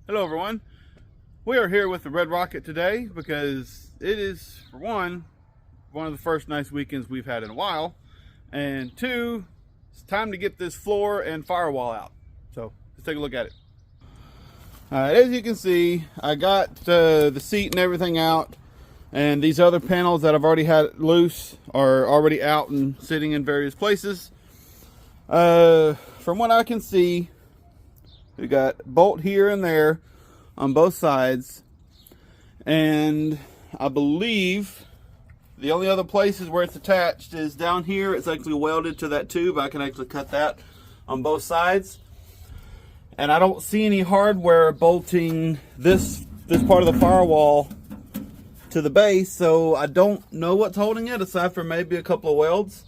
Hello everyone. We are here with the Red Rocket today because it is, for one of the first nice weekends we've had in a while, and two, it's time to get this floor and firewall out. So let's take a look at it. Alright, as you can see, I got the seat and everything out, and these other panels that I've already had loose are already out and sitting in various places. From what I can see, we got bolt here and there on both sides, and I believe the only other places where it's attached is down here. It's actually welded to that tube. I can actually cut that on both sides, and I don't see any hardware bolting this part of the firewall to the base, so I don't know what's holding it aside from maybe a couple of welds.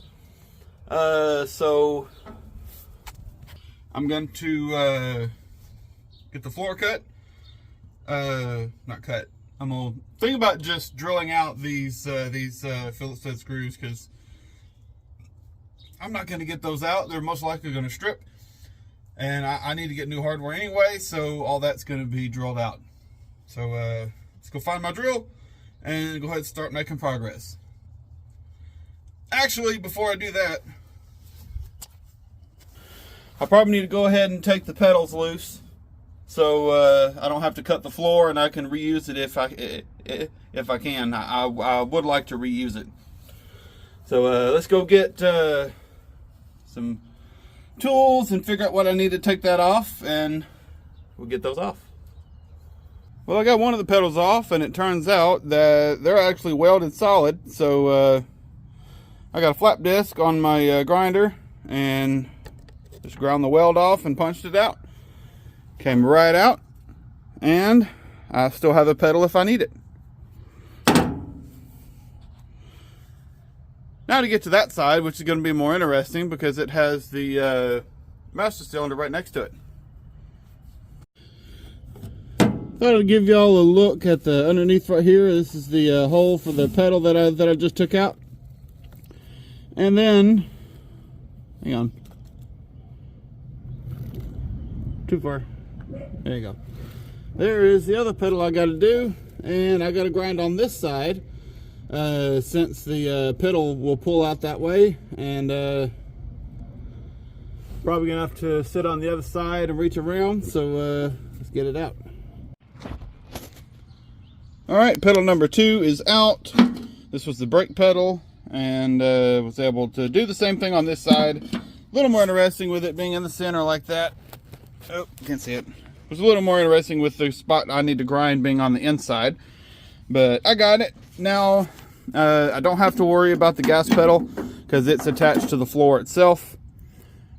So I'm going to get the floor cut. Not cut. I'm gonna think about just drilling out these Phillips head screws, because I'm not going to get those out. They're most likely going to strip, and I need to get new hardware anyway, so all that's going to be drilled out. So let's go find my drill and go ahead and start making progress. Actually, before I do that, I probably need to go ahead and take the pedals loose, so I don't have to cut the floor, and I can reuse it if I can. I would like to reuse it. So let's go get some tools and figure out what I need to take that off, and we'll get those off. Well, I got one of the pedals off, and it turns out that they're actually welded solid. So I got a flap disc on my grinder and just ground the weld off and punched it out. Came right out, and I still have a pedal if I need it. Now to get to that side, which is going to be more interesting because it has the master cylinder right next to it. Thought I'd give y'all a look at the underneath right here. This is the hole for the pedal that I just took out. And then, hang on. Too far. There you go. There is the other pedal I got to do, and I got to grind on this side since the pedal will pull out that way, and probably gonna have to sit on the other side and reach around. So let's get it out. All right, pedal number 2 is out. This was the brake pedal, and was able to do the same thing on this side. A little more interesting with it being in the center like that. Oh, can't see it. It was a little more interesting with the spot I need to grind being on the inside, but I got it. Now, I don't have to worry about the gas pedal because it's attached to the floor itself.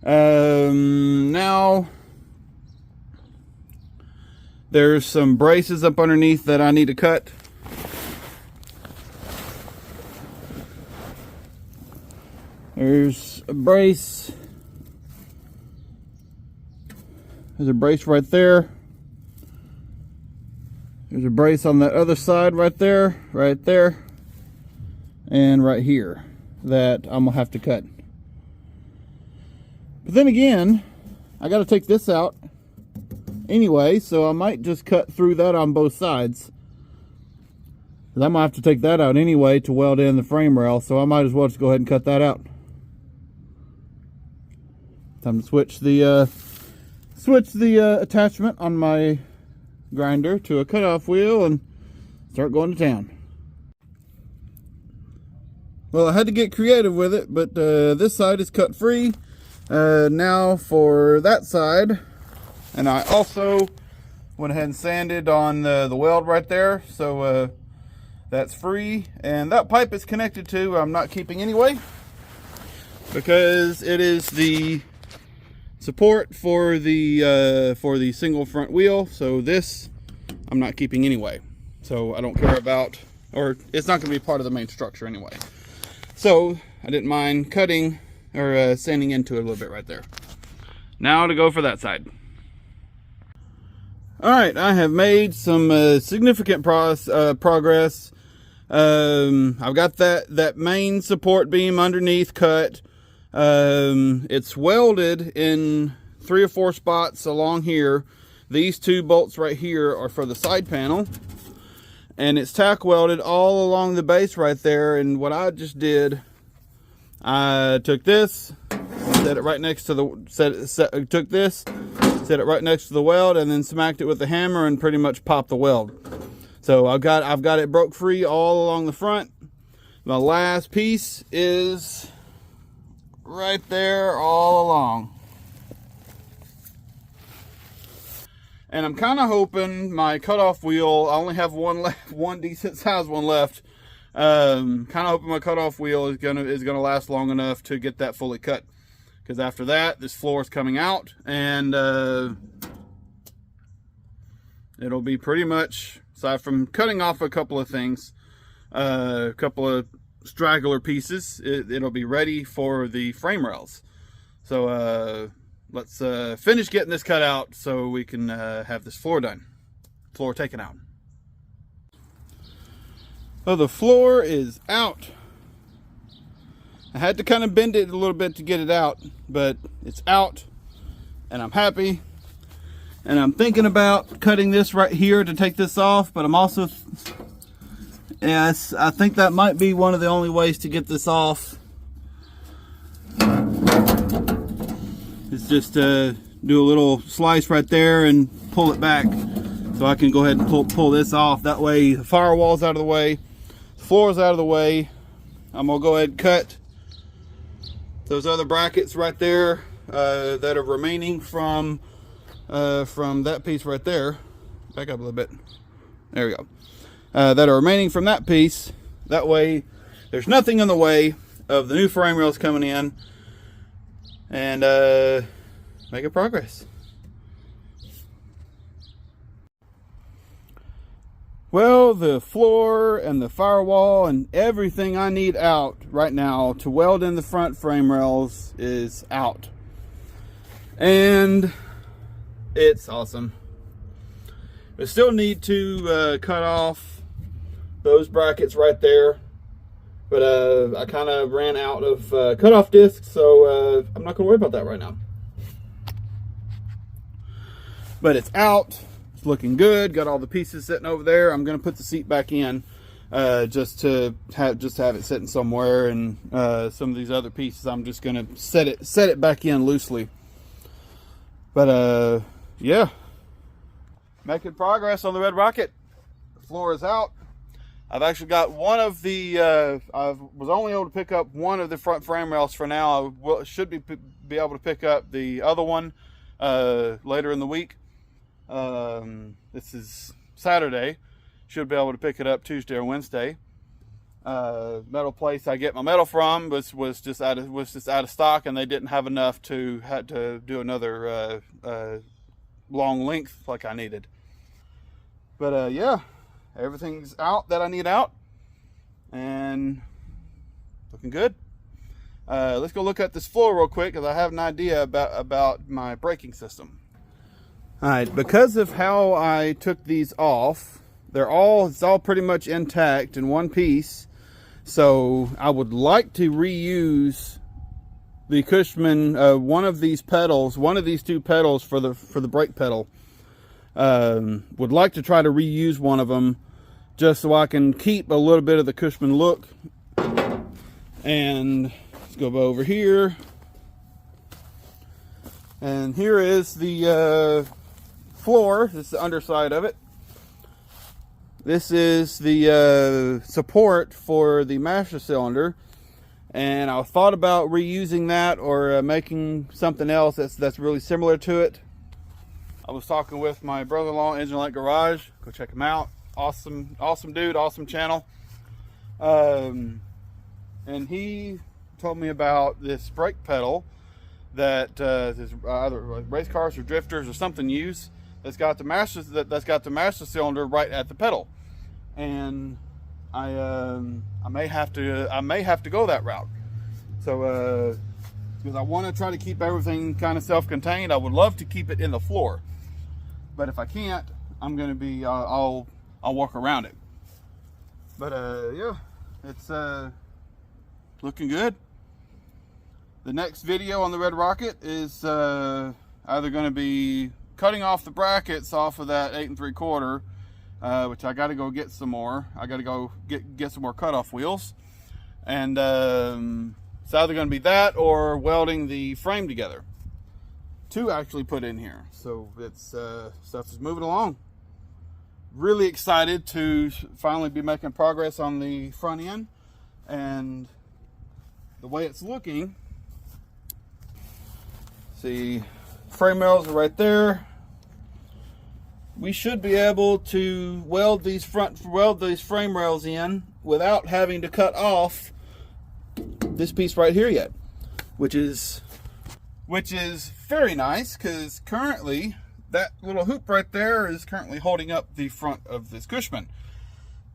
Now, there's some braces up underneath that I need to cut. There's a brace. There's a brace right there. There's a brace on that other side right there, and right here that I'm gonna have to cut. But then again, I gotta take this out anyway, so I might just cut through that on both sides. 'Cause I'm gonna have to take that out anyway to weld in the frame rail, so I might as well just go ahead and cut that out. Time to switch the attachment on my grinder to a cutoff wheel and start going to town. Well, I had to get creative with it, but this side is cut free. Now for that side, and I also went ahead and sanded on the weld right there, so that's free. And that pipe is connected to, I'm not keeping anyway, because it is the support for the single front wheel. So this I'm not keeping anyway, so I don't care about, or it's not going to be part of the main structure anyway. So I didn't mind cutting or sanding into it a little bit right there. Now to go for that side. All right, I have made some significant progress. I've got that main support beam underneath cut. It's welded in 3 or 4 spots along here. These two bolts right here are for the side panel, and it's tack welded all along the base right there. And what I just did, I took this, set it right next to the took this, set it right next to the weld, and then smacked it with the hammer and pretty much popped the weld. So I've got it broke free all along the front. My last piece is right there all along. And I'm kind of hoping my cutoff wheel, I only have one left, one decent size one left. Kind of hoping my cutoff wheel is gonna last long enough to get that fully cut. Because after that, this floor is coming out, and it'll be pretty much, aside from cutting off a couple of things, a couple of straggler pieces, it'll be ready for the frame rails. So let's finish getting this cut out so we can have this floor taken out. So the floor is out. I had to kind of bend it a little bit to get it out, but it's out and I'm happy. And I'm thinking about cutting this right here to take this off, but I'm also, yes, I think that might be one of the only ways to get this off. It's just do a little slice right there and pull it back, so I can go ahead and pull this off. That way the firewall's out of the way, the floor's out of the way. I'm gonna go ahead and cut those other brackets right there that are remaining from that piece right there. Back up a little bit. There we go. That are remaining from that piece. That way there's nothing in the way of the new frame rails coming in, and making progress. Well, the floor and the firewall and everything I need out right now to weld in the front frame rails is out. And it's awesome. We still need to cut off those brackets right there. But I kind of ran out of cutoff discs, so I'm not going to worry about that right now. But it's out. It's looking good. Got all the pieces sitting over there. I'm going to put the seat back in just to have it sitting somewhere. And some of these other pieces, I'm just going to set it back in loosely. But yeah, making progress on the Red Rocket. The floor is out. I've actually got one of the, I was only able to pick up one of the front frame rails for now. I should be able to pick up the other one later in the week. This is Saturday. Should be able to pick it up Tuesday or Wednesday. Metal place I get my metal from was just out of stock, and they didn't have enough to do another long length like I needed. But yeah. Everything's out that I need out, and looking good. Let's go look at this floor real quick, because I have an idea about my braking system. All right, because of how I took these off, it's all pretty much intact in one piece. So I would like to reuse the Cushman, one of these two pedals for the brake pedal. Would like to try to reuse one of them, just so I can keep a little bit of the Cushman look. And let's go over here. And here is the floor. This is the underside of it. This is the support for the master cylinder. And I thought about reusing that, or making something else that's really similar to it. I was talking with my brother-in-law, Engine Light Garage. Go check him out. Awesome dude, awesome channel. And he told me about this brake pedal that either race cars or drifters or something use. That's got the master cylinder right at the pedal. And I may have to go that route. So because I want to try to keep everything kind of self-contained. I would love to keep it in the floor. But if I can't, I'm going to be, I'll walk around it. But yeah, it's looking good. The next video on the Red Rocket is either going to be cutting off the brackets off of that 8 3/4, which I got to go get some more. I got to go get some more cutoff wheels, and it's either going to be that or welding the frame together to actually put in here. So it's stuff is moving along. Really excited to finally be making progress on the front end, and the way it's looking. See, frame rails are right there. We should be able to weld these frame rails in without having to cut off this piece right here yet, which is very nice, because currently that little hoop right there is currently holding up the front of this Cushman.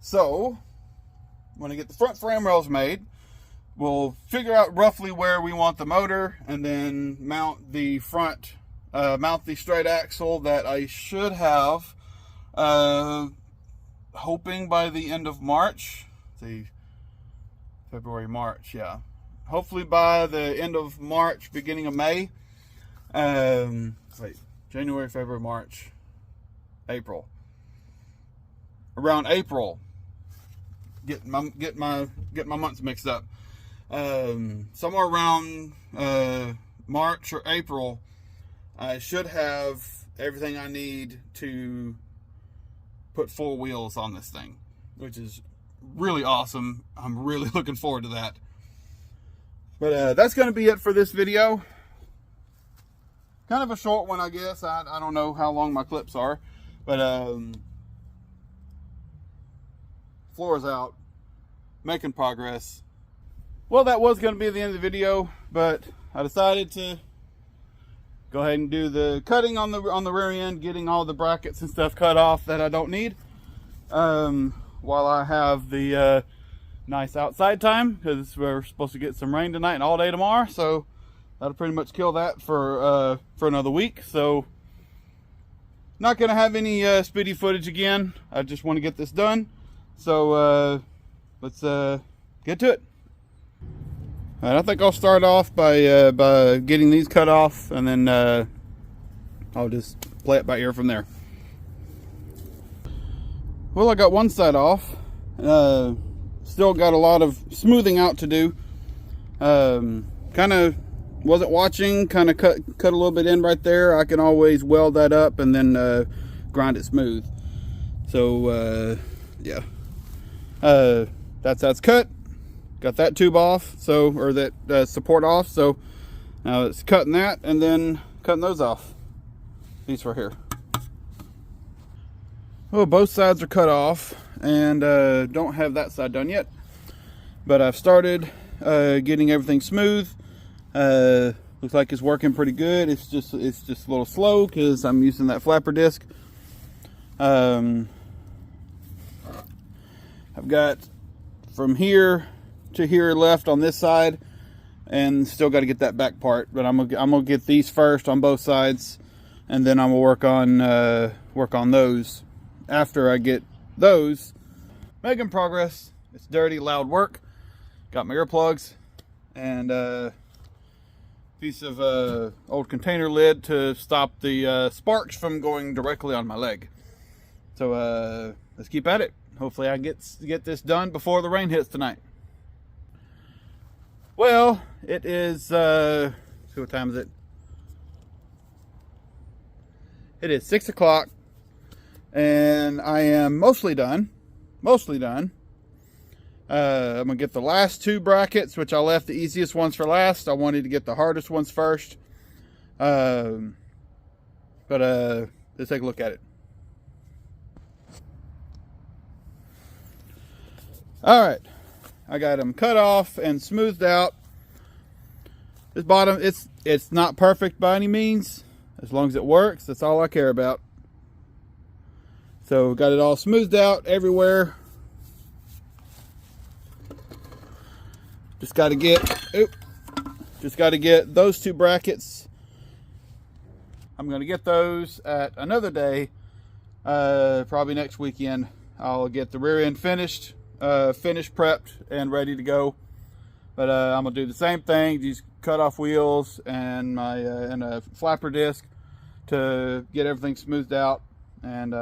So when I get the front frame rails made, we'll figure out roughly where we want the motor, and then mount the front, mount the straight axle that I should have, hoping by the end of March. See, February, March, yeah. Hopefully by the end of March, beginning of May. Wait, January, February, March, April. Around April, get my months mixed up. Somewhere around March or April, I should have everything I need to put full wheels on this thing, which is really awesome. I'm really looking forward to that. But that's going to be it for this video. Kind of a short one, I guess. I don't know how long my clips are, but floor's out, making progress. Well, that was going to be the end of the video, but I decided to go ahead and do the cutting on the rear end, getting all the brackets and stuff cut off that I don't need, while I have the nice outside time, because we're supposed to get some rain tonight and all day tomorrow. So that'll pretty much kill that for another week. So not going to have any speedy footage again. I just want to get this done. So let's get to it. All right, I think I'll start off by getting these cut off, and then I'll just play it by ear from there. Well, I got one side off. Still got a lot of smoothing out to do. Kind of wasn't watching, kind of cut a little bit in right there. I can always weld that up and then grind it smooth. So yeah, that's cut. Got that tube off, so, or that support off. So now it's cutting that and then cutting those off. These right here. Well, both sides are cut off, and don't have that side done yet. But I've started getting everything smooth. Looks like it's working pretty good. It's just a little slow because I'm using that flapper disc. I've got from here to here left on this side, and still got to get that back part. But I'm gonna get these first on both sides, and then I'm gonna work on those after I get those. Making progress. It's dirty, loud work. Got my earplugs and piece of old container lid to stop the sparks from going directly on my leg. So let's keep at it. Hopefully I can get this done before the rain hits tonight. Well, it is, see, what time is it? It is 6 o'clock, and I am mostly done. I'm gonna get the last two brackets, which I left the easiest ones for last. I wanted to get the hardest ones first. But let's take a look at it. All right, I got them cut off and smoothed out. This bottom, it's not perfect by any means. As long as it works, that's all I care about. So got it all smoothed out everywhere. Just got to get those two brackets. I'm going to get those at another day, probably next weekend. I'll get the rear end finished, prepped, and ready to go. But I'm gonna do the same thing. These cut off wheels and my and a flapper disc to get everything smoothed out. And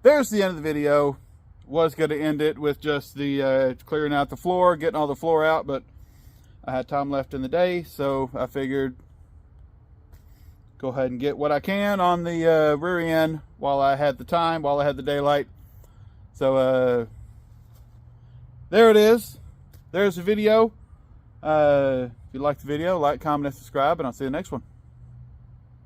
there's the end of the video. Was going to end it with just the clearing out the floor, getting all the floor out, but I had time left in the day, so I figured go ahead and get what I can on the rear end while I had the time, while I had the daylight. So there it is. There's the video. If you like the video, like, comment, and subscribe, and I'll see you in the next one.